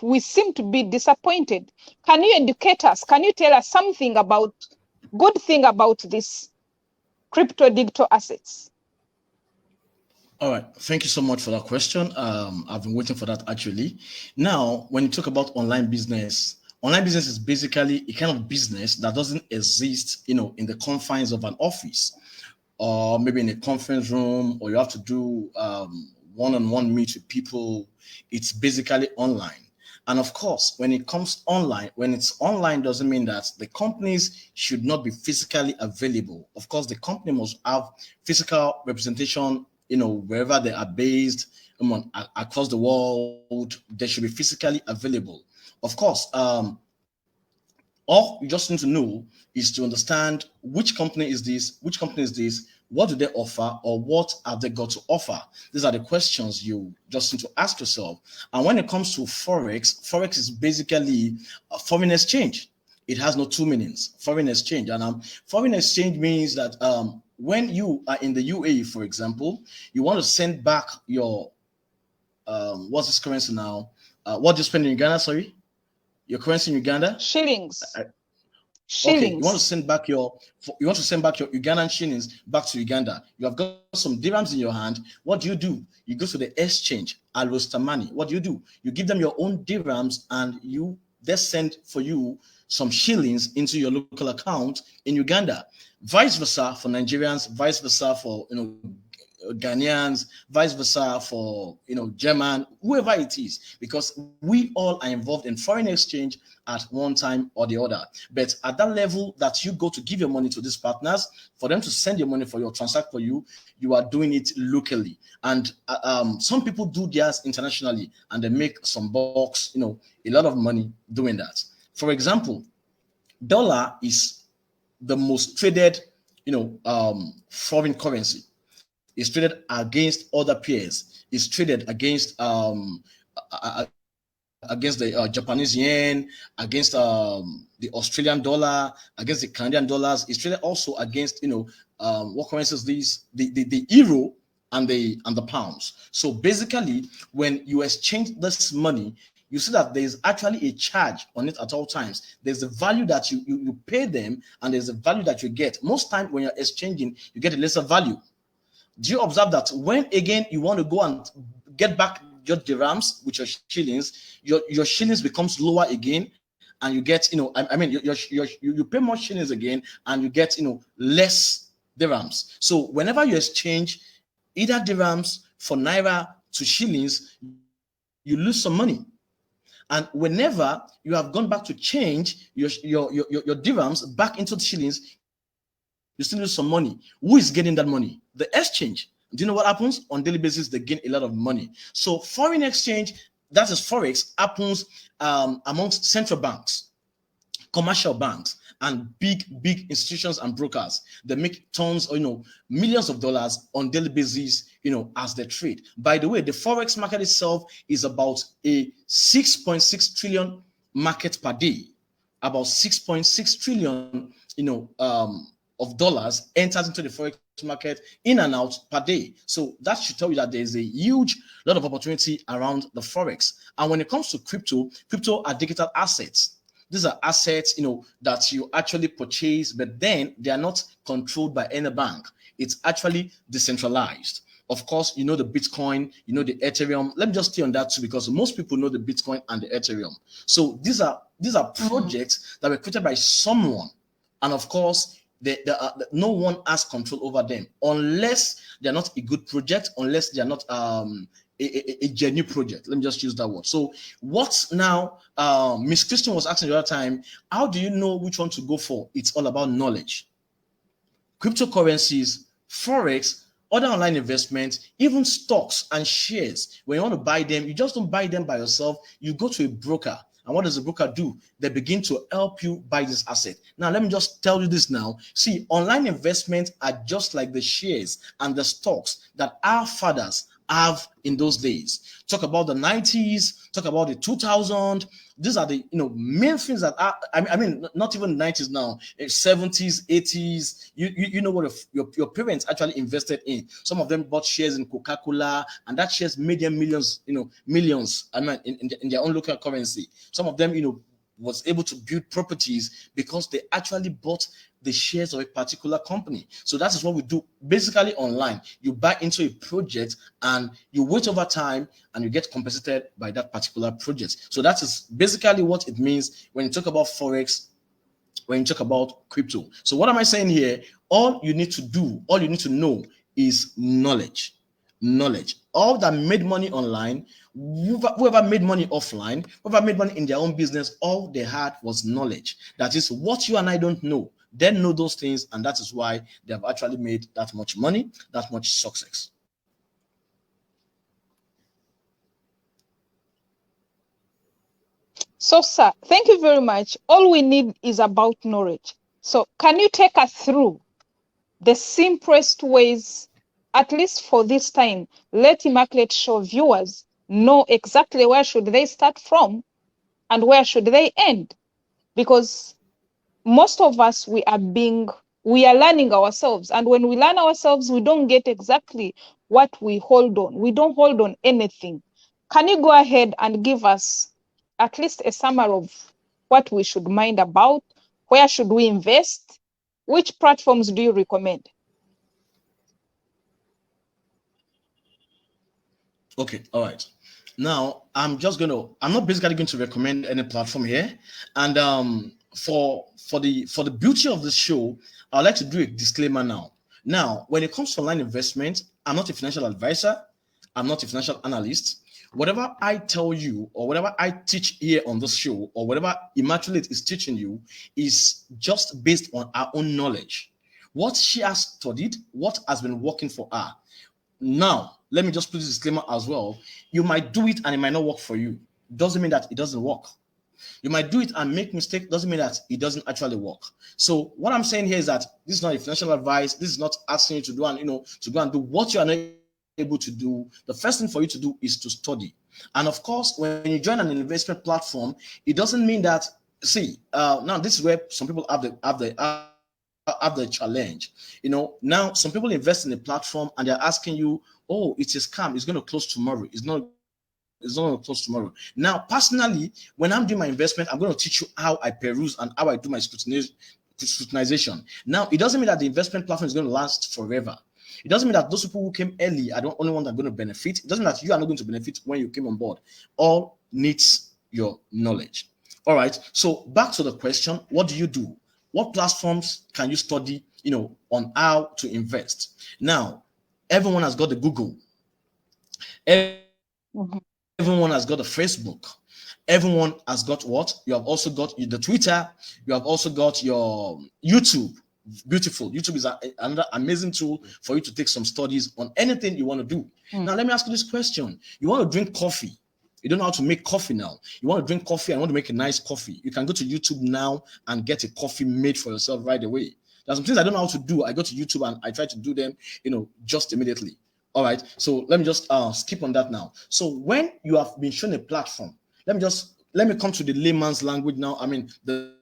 we seem to be disappointed. Can you educate us? Can you tell us something about good thing about this crypto digital assets? All right. Thank you so much for that question. I've been waiting for that actually. Now, when you talk about online business is basically a kind of business that doesn't exist, in the confines of an office or maybe in a conference room, or you have to do one-on-one meet with people. It's basically online. And of course, when it comes online, when it's online, doesn't mean that the companies should not be physically available. Of course, the company must have physical representation, wherever they are based, across the world. They should be physically available. Of course, all you just need to know is to understand which company is this, what do they offer, or what have they got to offer. These are the questions you just need to ask yourself. And when it comes to Forex is basically a foreign exchange. It has no two meanings. Foreign exchange. And foreign exchange means that when you are in the UAE, for example, you want to send back your what's this currency now? What do you spend in Uganda? Sorry, your currency in Uganda? Shillings. Okay, you want to send back your Ugandan shillings back to Uganda. You have got some dirhams in your hand. What do? You go to the exchange, Al Money. What do? You give them your own dirhams, and they send for you some shillings into your local account in Uganda. Vice versa for Nigerians, vice versa for Ghanaians, vice versa for German, whoever it is, because we all are involved in foreign exchange at one time or the other. But at that level that you go to give your money to these partners, for them to send your money for your transact for you, you are doing it locally. And some people do theirs internationally, and they make some bucks, a lot of money doing that. For example, dollar is the most traded, foreign currency. It's traded against other peers. It's traded against the Japanese yen, against the Australian dollar, against the Canadian dollars. It's traded also against what currencies these the euro and the pounds. So basically, when you exchange this money, you see that there's actually a charge on it at all times. There's a value that you pay them, and there's a value that you get. Most time when you're exchanging, you get a lesser value. Do you observe that when again you want to go and get back your dirhams with your shillings, your shillings becomes lower again, and you get you pay more shillings again, and you get less dirhams. So whenever you exchange either dirhams for naira to shillings, you lose some money. And whenever you have gone back to change your dirhams back into the shillings, you still lose some money. Who is getting that money? The exchange. Do you know what happens? On daily basis, they gain a lot of money. So foreign exchange, that is Forex, happens amongst central banks, commercial banks, and big institutions and brokers. They make tons or millions of dollars on daily basis, as they trade. By the way, the Forex market itself is about a 6.6 trillion market per day. About 6.6 trillion, of dollars enters into the Forex market in and out per day. So that should tell you that there's a huge lot of opportunity around the Forex. And when it comes to crypto are digital assets. These are assets, that you actually purchase, but then they are not controlled by any bank. It's actually decentralized. Of course, the Bitcoin, the Ethereum. Let me just stay on that too, because most people know the Bitcoin and the Ethereum. So these are projects that were created by someone, and of course, no one has control over them unless they're not a good project, unless they're not a genuine project. Let me just use that word. So what's now, Miss Christian was asking the other time, how do you know which one to go for? It's all about knowledge. Cryptocurrencies, Forex, other online investments, even stocks and shares. When you want to buy them, you just don't buy them by yourself. You go to a broker. And what does the broker do? They begin to help you buy this asset. Now, let me just tell you this now. See, online investments are just like the shares and the stocks that our fathers have in those days. Talk about the 90s, talk about the 2000. These are the main things that are, I mean not even 90s now, 70s, 80s. You know what your parents actually invested in. Some of them bought shares in Coca-Cola, and that shares made them millions, millions. I mean in their own local currency. Some of them, was able to build properties because they actually bought the shares of a particular company. So that is what we do basically online. You buy into a project and you wait over time and you get compensated by that particular project. So that is basically what it means when you talk about Forex, when you talk about crypto. So what am I saying here? All you need to do, all you need to know is knowledge. Knowledge. All that made money online, whoever made money offline, whoever made money in their own business, all they had was knowledge. That is what you and I don't know. They know those things, and that is why they have actually made that much money, that much success. So, sir, thank you very much. All we need is about knowledge. So, can you take us through the simplest ways, at least for this time? Let Immaculate Show viewers know exactly where should they start from and where should they end, because most of us we are learning ourselves, and when we learn ourselves we don't get exactly what we hold on. We don't hold on anything. Can you go ahead and give us at least a summary of what we should mind about? Where should we invest? Which platforms do you recommend? Okay, all right. Now I'm not basically going to recommend any platform here. And for the beauty of the show, I'd like to do a disclaimer now. Now, when it comes to online investment, I'm not a financial advisor, I'm not a financial analyst. Whatever I tell you or whatever I teach here on this show or whatever Immaculate is teaching you is just based on our own knowledge. What she has studied, what has been working for her. Now, let me just put this disclaimer as well. You might do it and it might not work for you. Doesn't mean that it doesn't work. You might do it and make mistake. Doesn't mean that it doesn't actually work. So what I'm saying here is that this is not a financial advice. This is not asking you to do and to go and do what you are not able to do. The first thing for you to do is to study. And of course, when you join an investment platform, it doesn't mean that. See, now this is where some people have the challenge. Now some people invest in a platform and they're asking you, oh, it's a scam, it's going to close tomorrow. It's not going to close tomorrow. Now, personally, when I'm doing my investment, I'm going to teach you how I peruse and how I do my scrutinization. Now, it doesn't mean that the investment platform is going to last forever. It doesn't mean that those people who came early are the only ones that are going to benefit. It doesn't mean that you are not going to benefit when you came on board. All needs your knowledge. All right. So back to the question, what do you do? What platforms can you study, on how to invest? Now, everyone has got the Google. Everyone has got the Facebook. Everyone has got what? You have also got the Twitter. You have also got your YouTube. Beautiful. YouTube is another amazing tool for you to take some studies on anything you want to do. Now, let me ask you this question. You want to drink coffee. You don't know how to make coffee now. You want to drink coffee and want to make a nice coffee. You can go to YouTube now and get a coffee made for yourself right away. There's some things I don't know how to do. I go to YouTube and I try to do them, just immediately. All right. So let me just skip on that now. So when you have been shown a platform, let me come to the layman's language now. I mean, the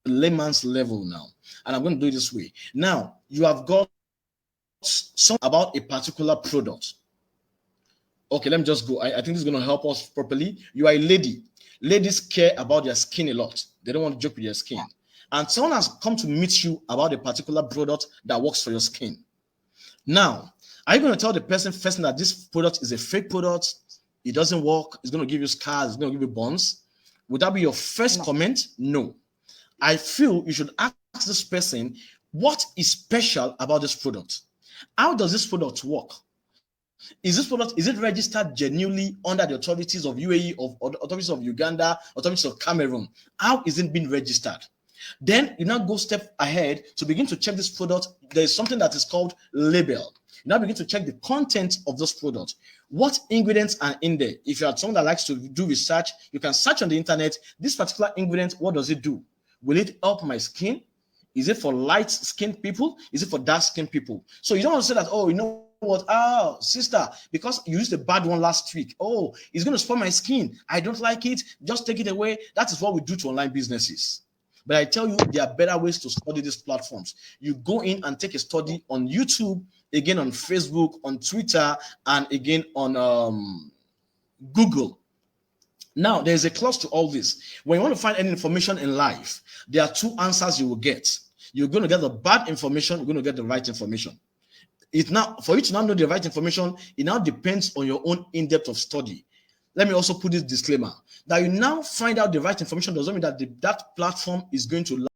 layman's level now. And I'm going to do it this way. Now, you have got some about a particular product. Okay, let me just go. I think this is going to help us properly. You are a lady. Ladies care about their skin a lot. They don't want to joke with their skin. And someone has come to meet you about a particular product that works for your skin. Now, are you going to tell the person first that this product is a fake product? It doesn't work. It's going to give you scars. It's going to give you burns. Would that be your first comment? No. I feel you should ask this person, what is special about this product? How does this product work? Is it registered genuinely under the authorities of UAE, of authorities of Uganda, authorities of Cameroon? How is it being registered? Then you now go step ahead to begin to check this product. There is something that is called label. You now begin to check the content of this product. What ingredients are in there? If you are someone that likes to do research, you can search on the internet. This particular ingredient, what does it do? Will it help my skin? Is it for light skinned people? Is it for dark skinned people? So you don't want to say that, oh, what? Oh, sister, because you used a bad one last week. Oh, it's going to spoil my skin. I don't like it. Just take it away. That is what we do to online businesses. But I tell you, there are better ways to study these platforms. You go in and take a study on YouTube, again on Facebook, on Twitter, and again on Google. Now, there's a clause to all this. When you want to find any information in life, there are two answers you will get. You're going to get the bad information, you're going to get the right information. It's now, for you to now know the right information, it now depends on your own in-depth of study. Let me also put this disclaimer that you now find out the right information doesn't mean that that platform is going to